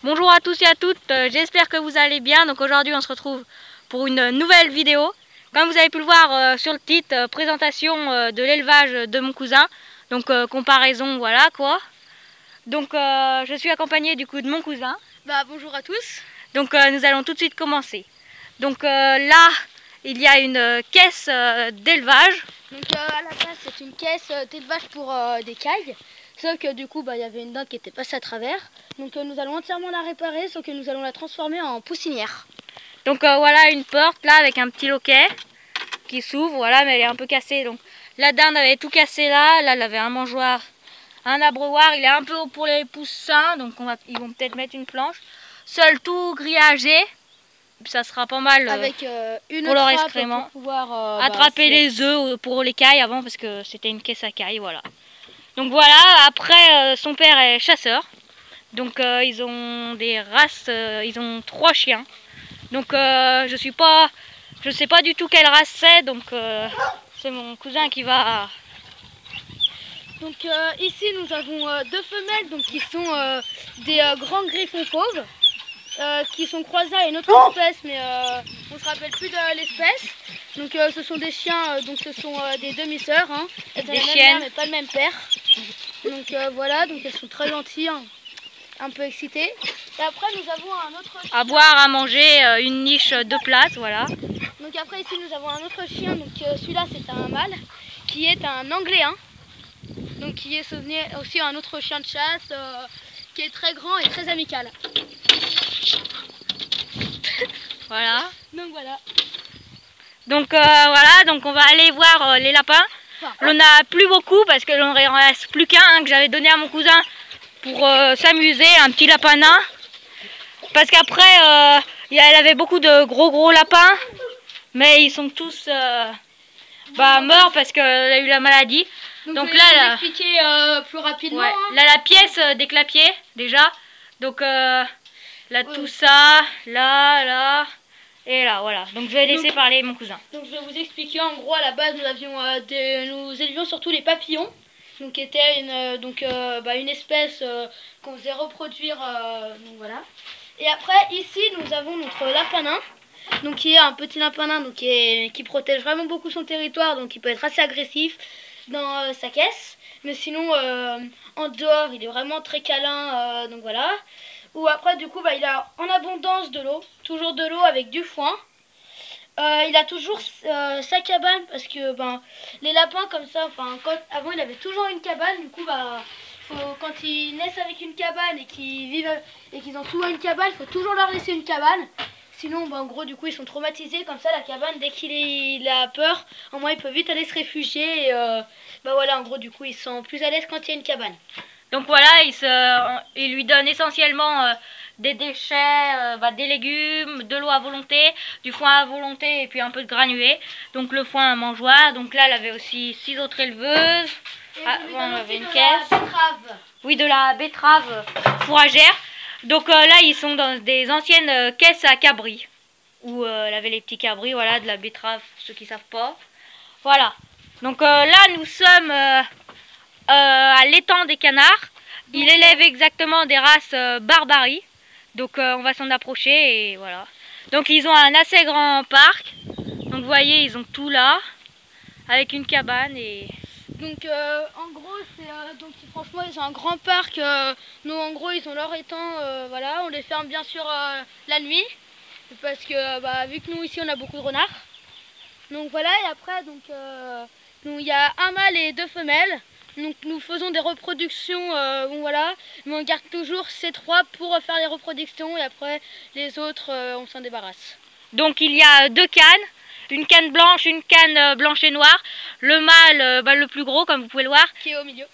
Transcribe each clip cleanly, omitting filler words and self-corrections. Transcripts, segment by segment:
Bonjour à tous et à toutes, j'espère que vous allez bien. Donc aujourd'hui on se retrouve pour une nouvelle vidéo. Comme vous avez pu le voir sur le titre, présentation de l'élevage de mon cousin. Donc comparaison, voilà quoi. Donc je suis accompagnée du coup de mon cousin. Bonjour à tous. Donc nous allons tout de suite commencer. Donc là il y a une caisse d'élevage. Donc à la base c'est une caisse d'élevage pour des cailles. Sauf que du coup il y avait une dinde qui était passée à travers. Donc nous allons entièrement la réparer, sauf que nous allons la transformer en poussinière. Donc voilà une porte là avec un petit loquet qui s'ouvre, voilà, mais elle est un peu cassée. Donc la dinde avait tout cassé là, elle avait un mangeoire, un abreuvoir, il est un peu haut pour les poussins, donc ils vont peut-être mettre une planche. Seul tout grillagé, ça sera pas mal avec une pour leur trappe excrément. pour pouvoir attraper les œufs pour les cailles avant, parce que c'était une caisse à cailles, voilà. Donc voilà, après son père est chasseur, donc ils ont des races, ils ont 3 chiens. Donc je sais pas du tout quelle race c'est, donc c'est mon cousin qui va. Donc ici nous avons 2 femelles donc, qui sont des grands griffons fauves qui sont croisés à une autre espèce, mais on ne se rappelle plus de l'espèce. Donc ce sont des chiens, donc ce sont des demi-sœurs, hein, des chiennes, mais pas le même père. Donc voilà, donc elles sont très gentilles, hein, un peu excitées. Et après nous avons un autre chien. À boire, à manger, une niche de place, voilà. Donc après ici nous avons un autre chien, donc celui-là c'est un mâle, qui est un angléen. Donc qui est aussi un autre chien de chasse, qui est très grand et très amical. Voilà. Donc voilà. Donc voilà, donc on va aller voir les lapins. On n'en a plus beaucoup parce que l'on en reste plus qu'un que j'avais donné à mon cousin pour s'amuser, un petit lapin nain. Parce qu'après, elle avait beaucoup de gros lapins, mais ils sont tous morts parce qu'elle a eu la maladie. Donc là, je vais expliquer plus rapidement. Ouais. Hein. Là, la pièce des clapiers, déjà. Donc là, tout ça, là, et là, voilà. Donc je vais laisser parler mon cousin. Donc je vais vous expliquer. En gros, à la base, nous élevions surtout les papillons. Donc qui était une espèce qu'on faisait reproduire. Donc voilà. Et après, ici, nous avons notre lapin nain. Donc qui est un petit lapin nain donc, qui protège vraiment beaucoup son territoire. Donc il peut être assez agressif dans sa caisse. Mais sinon, en dehors, il est vraiment très câlin. Donc voilà. Ou après, du coup, il a en abondance de l'eau. Toujours de l'eau avec du foin. Il a toujours sa cabane parce que les lapins comme ça, avant il avait toujours une cabane, du coup quand ils naissent avec une cabane et qu'ils vivent et qu'ils ont souvent une cabane, il faut toujours leur laisser une cabane. Sinon en gros du coup ils sont traumatisés, comme ça la cabane dès qu'il a peur, au moins il peut vite aller se réfugier et voilà en gros du coup ils sont plus à l'aise quand il y a une cabane. Donc voilà, il lui donne essentiellement des déchets, des légumes, de l'eau à volonté, du foin à volonté et puis un peu de granulés. Donc le foin à mangeoire. Donc là, elle avait aussi 6 autres éleveuses. On avait une caisse. Oui, de la betterave fourragère. Donc là, ils sont dans des anciennes caisses à cabris. Où elle avait les petits cabris, voilà, de la betterave, pour ceux qui ne savent pas. Voilà. Donc là, nous sommes à l'étang des canards. Il élève exactement des races Barbarie. Donc on va s'en approcher et voilà. Donc ils ont un assez grand parc. Donc vous voyez, ils ont tout là. Avec une cabane et... Donc en gros, franchement ils ont un grand parc. Nous en gros ils ont leur étang, voilà. On les ferme bien sûr la nuit. Parce que vu que nous ici on a beaucoup de renards. Donc voilà, et après il y a un mâle et 2 femelles. Donc nous faisons des reproductions, voilà, mais on garde toujours ces 3 pour faire les reproductions et après les autres on s'en débarrasse. Donc il y a 2 cannes, une canne blanche, une canne blanche et noire. Le mâle, le plus gros comme vous pouvez le voir. Qui est au milieu.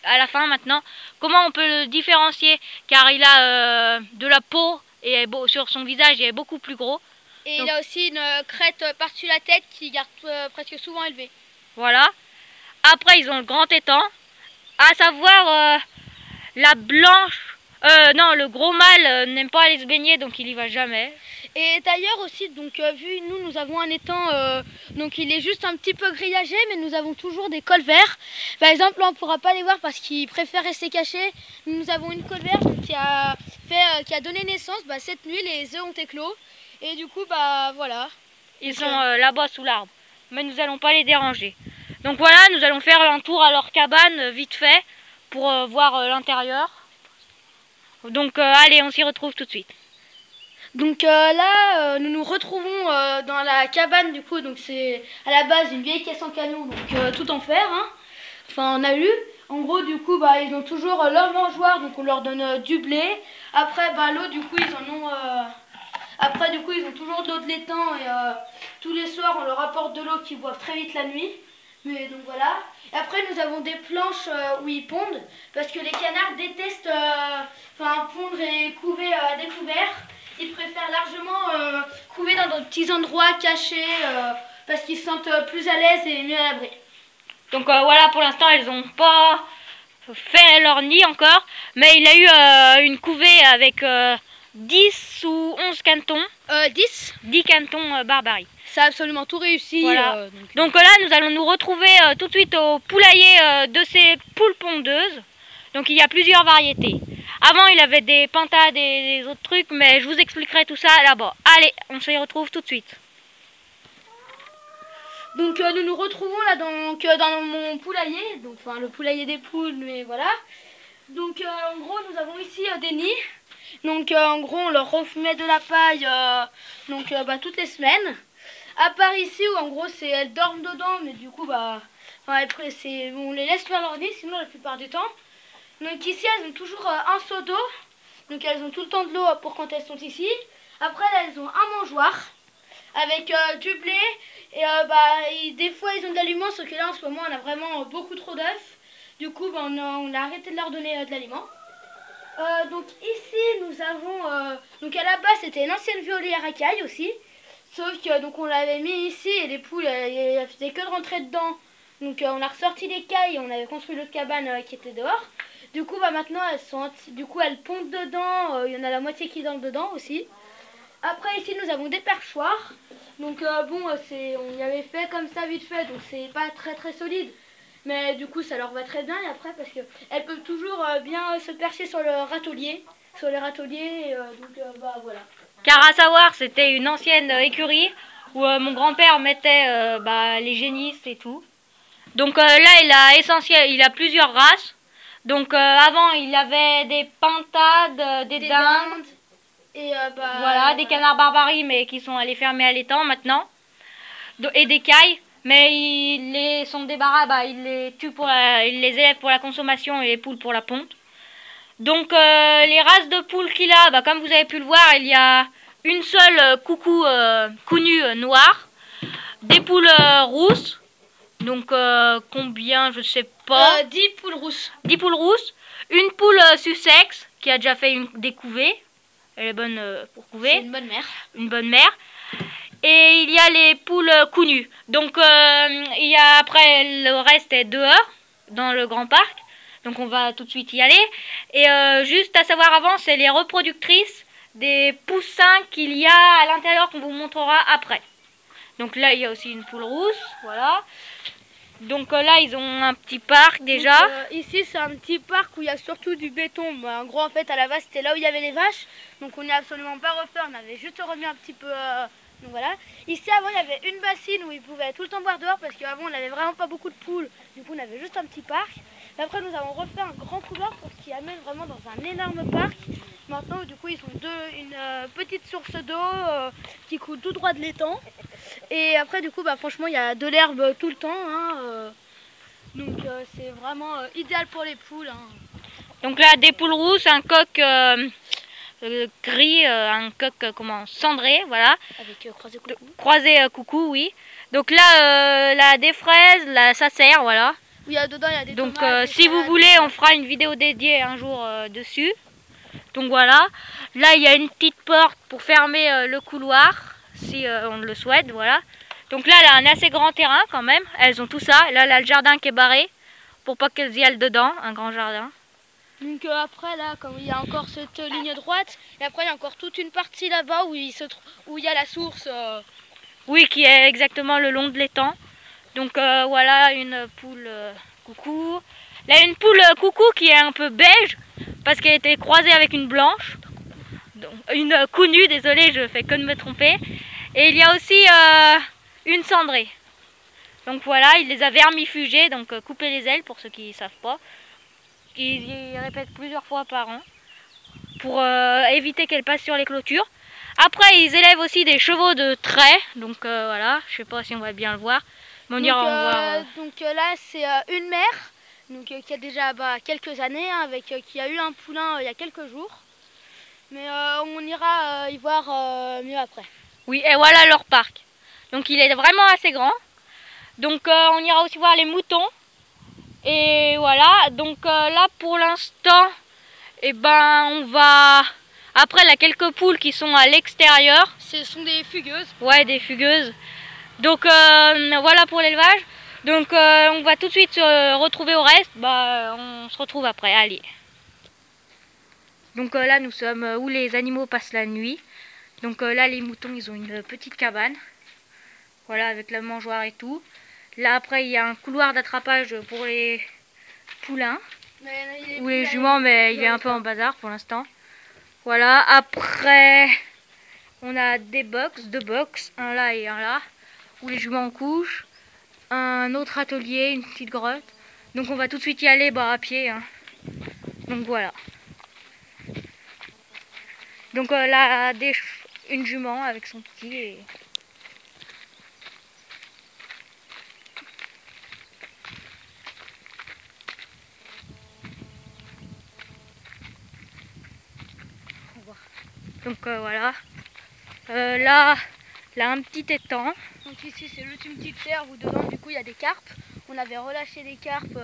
À la fin maintenant, comment on peut le différencier? Car il a de la peau et sur son visage il est beaucoup plus gros. Et donc, il a aussi une crête par-dessus la tête qui garde presque souvent élevée. Voilà. Après, ils ont le grand étang, à savoir la blanche. Non, le gros mâle n'aime pas aller se baigner, donc il y va jamais. Et d'ailleurs aussi, donc vu nous avons un étang, donc il est juste un petit peu grillagé, mais nous avons toujours des colverts. Par exemple, là on ne pourra pas les voir parce qu'ils préfèrent rester cachés. Nous avons une colvère qui a donné naissance. Cette nuit, les œufs ont éclos. Et du coup, voilà. Ils sont là-bas sous l'arbre. Mais nous n'allons pas les déranger. Donc voilà, nous allons faire un tour à leur cabane vite fait pour voir l'intérieur. Donc allez, on s'y retrouve tout de suite. Donc là, nous nous retrouvons dans la cabane du coup. Donc c'est à la base une vieille caisse en canon, donc tout en fer. Hein. Enfin, on a eu. En gros, du coup, ils ont toujours leur mangeoire, donc on leur donne du blé. Après, l'eau, du coup, ils en ont. Après, du coup, ils ont toujours de l'eau de l'étang et tous les soirs, on leur apporte de l'eau qu'ils boivent très vite la nuit. Mais donc voilà. Et après, nous avons des planches où ils pondent parce que les canards détestent pondre et couver à découvert. Ils préfèrent largement couver dans de petits endroits cachés parce qu'ils se sentent plus à l'aise et mieux à l'abri. Donc voilà, pour l'instant, elles n'ont pas fait leur nid encore. Mais il a eu une couvée avec 10 ou 11 cantons. 10 cantons barbarie. Ça a absolument tout réussi. Voilà. Donc là, nous allons nous retrouver tout de suite au poulailler de ces poules pondeuses. Donc il y a plusieurs variétés. Avant, il avait des pintades et des autres trucs, mais je vous expliquerai tout ça là-bas. Allez, on se y retrouve tout de suite. Donc nous nous retrouvons là dans mon poulailler, donc le poulailler des poules, mais voilà. Donc en gros, nous avons ici des nids. Donc en gros, on leur remet de la paille toutes les semaines. À part ici où en gros elles dorment dedans, mais du coup après on les laisse faire leur nid sinon la plupart du temps. Donc ici elles ont toujours un seau d'eau, donc elles ont tout le temps de l'eau pour quand elles sont ici. Après là elles ont un mangeoire avec du blé et des fois ils ont de l'aliment, sauf que là en ce moment on a vraiment beaucoup trop d'œufs. Du coup on a arrêté de leur donner de l'aliment. Donc ici nous avons donc à la base c'était une ancienne volière à cailles aussi. Sauf que donc on l'avait mis ici et les poules elles faisaient que de rentrer dedans. Donc on a ressorti les cailles et on avait construit l'autre cabane qui était dehors. Du coup maintenant elles pondent dedans, il y en a la moitié qui dorment dedans aussi. Après ici nous avons des perchoirs. Donc on y avait fait comme ça vite fait, donc c'est pas très très solide. Mais du coup ça leur va très bien et après parce qu'elles peuvent toujours bien se percher sur le râtelier. Sur les râteliers, voilà. Car à savoir, c'était une ancienne écurie où mon grand-père mettait les génisses et tout. Donc là, il a plusieurs races. Donc avant, il avait des pintades, des dindes. Et voilà, des canards barbaries, mais qui sont allés fermer à l'étang maintenant. Et des cailles. Mais il les sont débarras, il les tue il les élève pour la consommation et les poules pour la ponte. Donc les races de poules qu'il a, comme vous avez pu le voir, il y a une seule coucou counue noire, des poules rousses, donc combien, je sais pas. 10 poules rousses. 10 poules rousses, une poule Sussex qui a déjà fait des couvées, elle est bonne pour couver. C'est une bonne mère. Une bonne mère. Et il y a les poules counues. Donc il y a après le reste est dehors, dans le grand parc. Donc on va tout de suite y aller. Et juste à savoir avant, c'est les reproductrices des poussins qu'il y a à l'intérieur qu'on vous montrera après. Donc là, il y a aussi une poule rousse, voilà. Donc là, ils ont un petit parc déjà. Donc, ici, c'est un petit parc où il y a surtout du béton. En gros, en fait, à la base, c'était là où il y avait les vaches. Donc on n'a absolument pas refait, on avait juste remis un petit peu... donc voilà. Ici, avant, il y avait une bassine où ils pouvaient tout le temps boire dehors parce qu'avant, on n'avait vraiment pas beaucoup de poules. Du coup, on avait juste un petit parc. Après, nous avons refait un grand couloir pour ce qui amène vraiment dans un énorme parc. Maintenant, du coup, ils ont une petite source d'eau qui coule tout droit de l'étang. Et après, du coup, franchement, il y a de l'herbe tout le temps. Donc, c'est vraiment idéal pour les poules. Donc là, des poules rousses, un coq gris, un coq cendré, voilà. Avec croisé coucou. Croisé coucou, oui. Donc là, des fraises, ça sert, voilà. Oui, dedans, il y a des donc tomates, si vous voulez, on fera une vidéo dédiée un jour dessus. Donc voilà. Là, il y a une petite porte pour fermer le couloir, si on le souhaite, voilà. Donc là, elle a un assez grand terrain quand même. Elles ont tout ça. Là, le jardin qui est barré pour pas qu'elles y aillent dedans, un grand jardin. Donc après là, comme il y a encore cette ligne droite, et après il y a encore toute une partie là-bas où il y a la source. Oui, qui est exactement le long de l'étang. Donc voilà une poule coucou. Là une poule coucou qui est un peu beige parce qu'elle a été croisée avec une blanche. Donc, une counue, désolée, je fais que de me tromper. Et il y a aussi une cendrée. Donc voilà, il les a vermifugées, donc couper les ailes pour ceux qui ne savent pas. Ils y répètent plusieurs fois par an pour éviter qu'elles passent sur les clôtures. Après, ils élèvent aussi des chevaux de trait, donc voilà, je sais pas si on va bien le voir. Mais on ira en voir. Donc là, c'est une mère donc, qui a déjà quelques années, hein, qui a eu un poulain il y a quelques jours. Mais on ira y voir mieux après. Oui, et voilà leur parc. Donc il est vraiment assez grand. Donc on ira aussi voir les moutons. Et voilà, donc là pour l'instant, eh ben on va... Après, il y a quelques poules qui sont à l'extérieur. Ce sont des fugueuses. Ouais, des fugueuses. Donc voilà pour l'élevage. Donc on va tout de suite se retrouver au reste. On se retrouve après, allez. Donc là nous sommes où les animaux passent la nuit. Donc là les moutons ils ont une petite cabane. Voilà, avec la mangeoire et tout. Là après il y a un couloir d'attrapage pour les poulains. Ou les juments, mais il est un peu en bazar pour l'instant. Voilà, après on a deux box, un là et un là, où les juments couchent. Un autre atelier, une petite grotte. Donc on va tout de suite y aller à pied. Hein. Donc voilà. Donc là, une jument avec son petit. Et... Donc voilà. Là, un petit étang. Donc ici c'est l'ultime petite serre où dedans du coup il y a des carpes. On avait relâché des carpes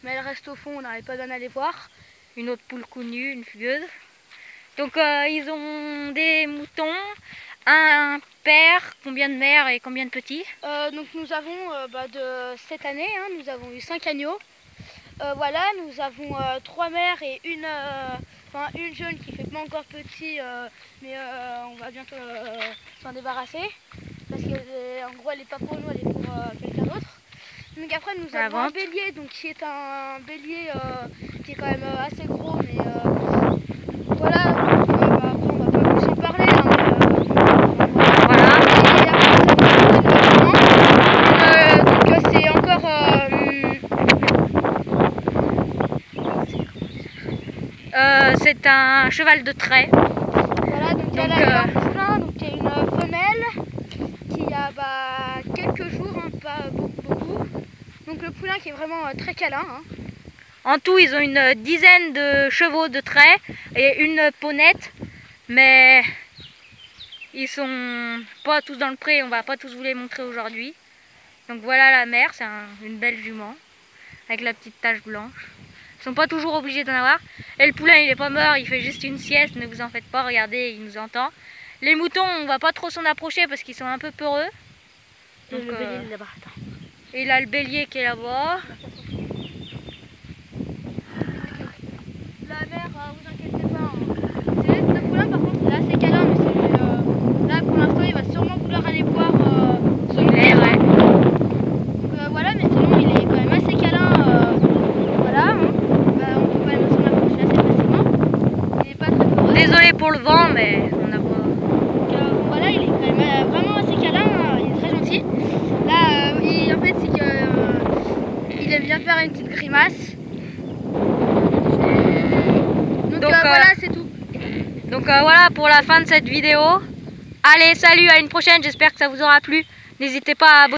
mais elles restent au fond, on n'arrive pas d'en aller voir. Une autre poule connue, une fugueuse. Donc ils ont des moutons, un père, combien de mères et combien de petits? Donc nous avons de cette année, hein, nous avons eu 5 agneaux. Voilà, nous avons 3 mères et une jeune qui fait pas encore petit, mais on va bientôt s'en débarrasser. Parce qu'en gros elle n'est pas pour nous, elle est pour quelqu'un d'autre. Donc après nous avons un bélier, donc qui est un bélier qui est quand même assez gros, mais voilà, après on va pas plus en parler. Hein, voilà. Et après donc c'est encore c'est un cheval de trait. Voilà, donc là il y a un poulain, donc il y a une femelle qui a quelques jours, hein, pas beaucoup. Donc le poulain qui est vraiment très câlin. Hein. En tout, ils ont une dizaine de chevaux de trait et une ponette, mais ils sont pas tous dans le pré, on va pas tous vous les montrer aujourd'hui. Donc voilà la mère, c'est une belle jument avec la petite tache blanche. Ils sont pas toujours obligés d'en avoir. Et le poulain il est pas mort, il fait juste une sieste, ne vous en faites pas, regardez, il nous entend. Les moutons, on va pas trop s'en approcher parce qu'ils sont un peu peureux. Donc, le bélier là-bas, attends. Et là le bélier qui est là-bas. La mère, vous inquiétez pas. Hein. C'est juste le poulain par contre il est assez câlin, mais là pour l'instant il va sûrement vouloir aller boire son lait. Ouais. Donc voilà, mais sinon il est quand même assez câlin. Voilà. Hein. On peut quand même s'en approcher assez facilement. Il est pas très peureux. Désolé pour le vent, mais on a pas... Donc voilà, il est quand même vraiment assez câlin, il est très gentil. Là, en fait c'est que il aime bien faire une petite grimace. Donc voilà, c'est tout. Donc voilà pour la fin de cette vidéo. Allez, salut, à une prochaine, j'espère que ça vous aura plu. N'hésitez pas à abonner.